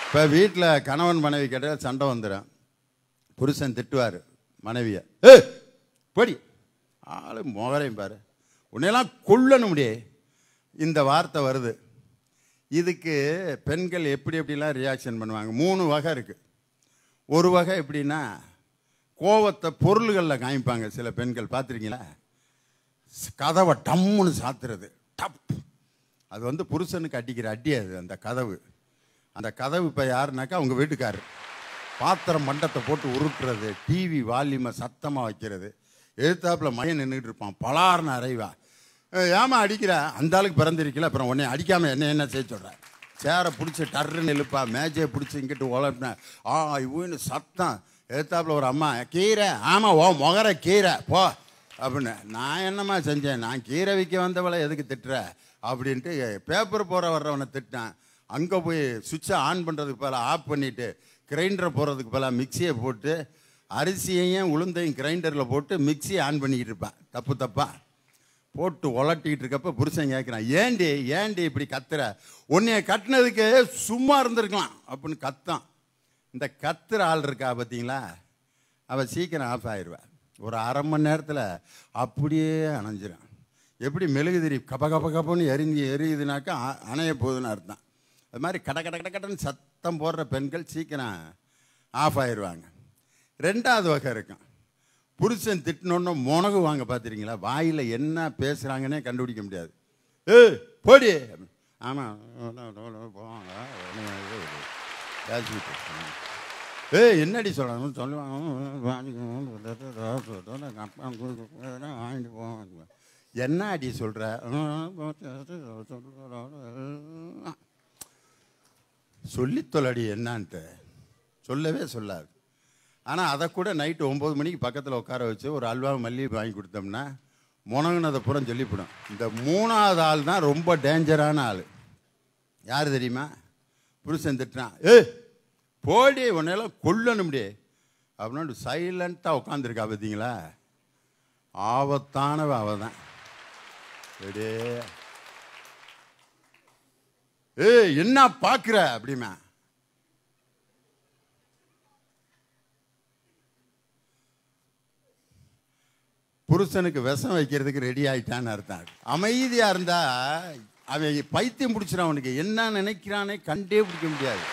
இப்போ வீட்டில் கணவன் மனைவி கேட்டால் சண்டை வந்துடும். புருஷன் திட்டுவார் மனைவியை, படி ஆளு முகரையும் பாரு, உன்னையெல்லாம் கொல்லணும் முடியே, இந்த வார்த்தை வருது. இதுக்கு பெண்கள் எப்படி எப்படிலாம் ரியாக்ஷன் பண்ணுவாங்க. 3 வகை இருக்குது. ஒரு வகை எப்படின்னா, கோவத்தை பொருள்களில் காமிப்பாங்க. சில பெண்கள் பார்த்துருக்கீங்களா, கதவை டம்முன்னு சாத்துறது, டப். அது வந்து புருஷனுக்கு அடிக்கிற அடி. அது அந்த கதவு, அந்த கதவு இப்போ யாருனாக்கா அவங்க வீட்டுக்காரர். பாத்திரம் மண்டத்தை போட்டு உருட்டுறது, டிவி வால்யூமை சத்தமாக வைக்கிறது, எழுத்தாப்பில் மையம் நின்றுட்டு இருப்பான், பலார்னு அறைவா, ஏமா அடிக்கிற, அந்த ஆளுக்கு பிறந்திருக்கல, அப்புறம் உடனே அடிக்காமல் என்ன செய்ய சொல்கிற, சேரை பிடிச்சி டர்ன்னு இழுப்பா, மேஜையை பிடிச்சி இங்கிட்டு உழப்பின, இவன்னு சத்தம். எழுத்தாப்பில் ஒரு அம்மா, கீரை, ஆமாம் ஓ முகர கீரை போ அப்படின்னு. நான் என்னம்மா செஞ்சேன், நான் கீரை விற்க வந்தவளை எதுக்கு திட்டுற அப்படின்ட்டு பேப்பர் போகிற வர்றவனை திட்டான். அங்கே போய் சுவிட்சை ஆன் பண்ணுறதுக்கு பதிலாக ஆஃப் பண்ணிவிட்டு கிரைண்டரை போடுறதுக்கு பதிலாக மிக்சியை போட்டு அரிசியையும் உளுந்தையும் கிரைண்டரில் போட்டு மிக்சியை ஆன் பண்ணிக்கிட்டு இருப்பேன். தப்பு தப்பாக போட்டு உலட்டிக்கிட்டு இருக்கப்போ புருஷன் கேட்குறான், ஏண்டி இப்படி கத்துற, உன்னைய கட்டினதுக்கு சும்மா இருந்திருக்கலாம் அப்படின்னு கத்தான். இந்த கத்துற ஆள் இருக்கா பார்த்தீங்களா, அவள் சீக்கிரம் ஆஃப் ஆயிடுவா. ஒரு அரை மணி நேரத்தில் அப்படியே அணைஞ்சிடும். எப்படி மெழுகுதிரி கப கப கபன்னு எரியுதுனாக்கா அணைய போகுதுன்னு அர்த்தம். அது மாதிரி கட கட கட கடன்னு சத்தம் போடுற பெண்கள் சீக்கிரம் ஆஃப் ஆயிடுவாங்க. 2வது வகை இருக்கும். புருஷன் திட்டினோன்னு முனகு வாங்க பார்த்துருக்கீங்களா, வாயில் என்ன பேசுகிறாங்கன்னே கண்டுபிடிக்க முடியாது. போடி, ஆமாம் போவாங்க, என்னடி சொல்லணும் சொல்லுவாங்க, வாங்கிட்டு போவாங்க. என்ன அடி சொல்கிற, சொல்லித்தொல்லடி என்னான்ட்டு சொல்லவே சொல்லாது. ஆனால் அதை கூட நைட்டு 9 மணிக்கு பக்கத்தில் உட்கார வச்சு ஒரு அல்வா மல்லிகை வாங்கி கொடுத்தோம்னா முனகுனதை புறம் சொல்லிவிடும். இந்த 3வது ஆள் தான் ரொம்ப டேஞ்சரான ஆள். யார் தெரியுமா, புருஷன் திட்டுறான், போடி உன்னையெல்லாம் கொல்லணும் முடியே அப்படின்னு சைலண்ட்டாக உட்காந்துருக்கா பார்த்தீங்களா, ஆபத்தானவ அவ தான். என்ன பார்க்குற அப்படிமா, புருஷனுக்கு விஷம் வைக்கிறதுக்கு ரெடி ஆகிட்டான்னு அர்த்தம். அமைதியாக இருந்தால் அவன் பைத்தியம் பிடிச்சிடான். அவனுக்கு என்ன நினைக்கிறானே கண்டே பிடிக்க முடியாது.